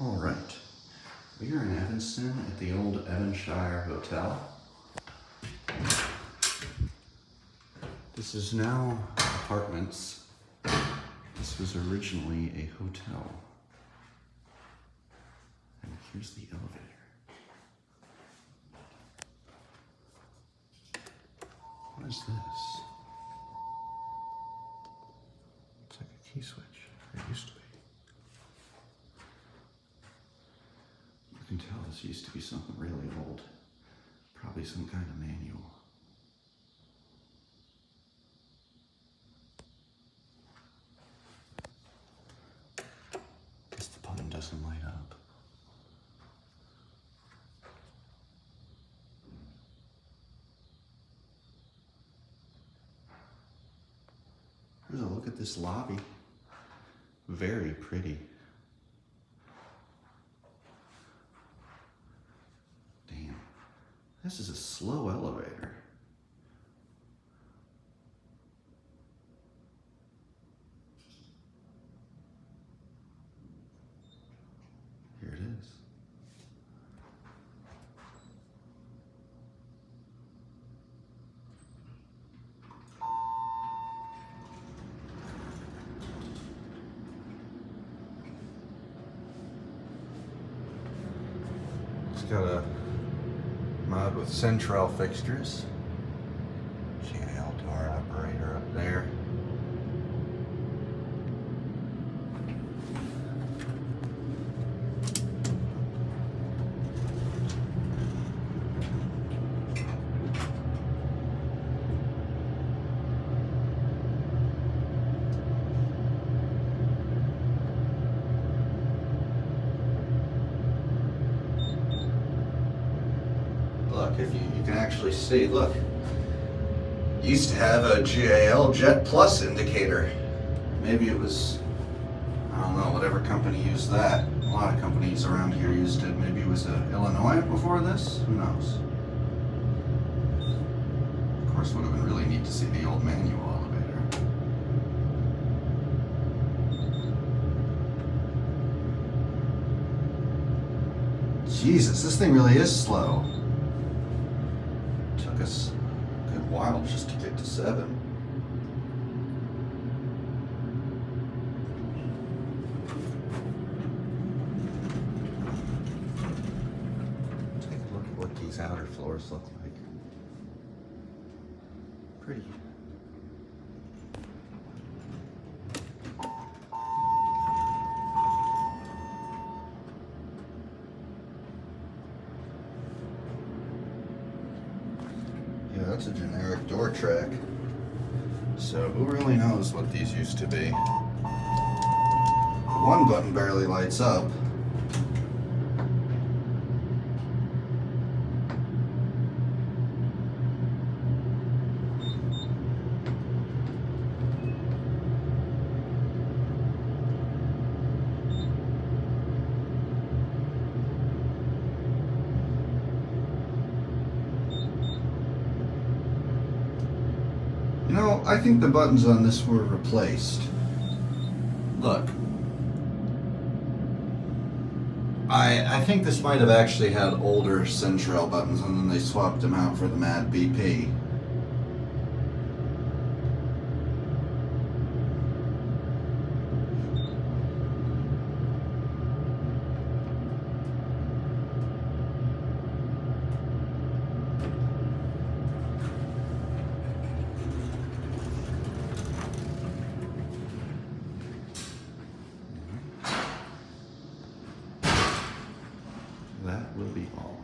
All right, we are in Evanston at the old Evanshire Hotel. This is now apartments. This was originally a hotel. And here's the elevator. What is this? It's like a key switch. It used to be. You can tell this used to be something really old. Probably some kind of manual. Guess the button doesn't light up. Here's a look at this lobby. Very pretty. Damn, this is a slow elevator. Here it is. It's got a mod with Centrel fixtures. GAL door operator up there. Look, if you can actually see, look. Used to have a GAL Jet Plus indicator. Maybe it was, I don't know, whatever company used that. A lot of companies around here used it. Maybe it was Illinois before this? Who knows? Of course, would have been really neat to see the old manual elevator. Jesus, this thing really is slow. Took us a good while just to get to 7. Take a look at what these outer floors look like. Pretty. Yeah, that's a generic door track. So who really knows what these used to be? One button barely lights up. You know, I think the buttons on this were replaced. Look. I think this might have actually had older Centrel buttons and then they swapped them out for the Mad BP. That will be all.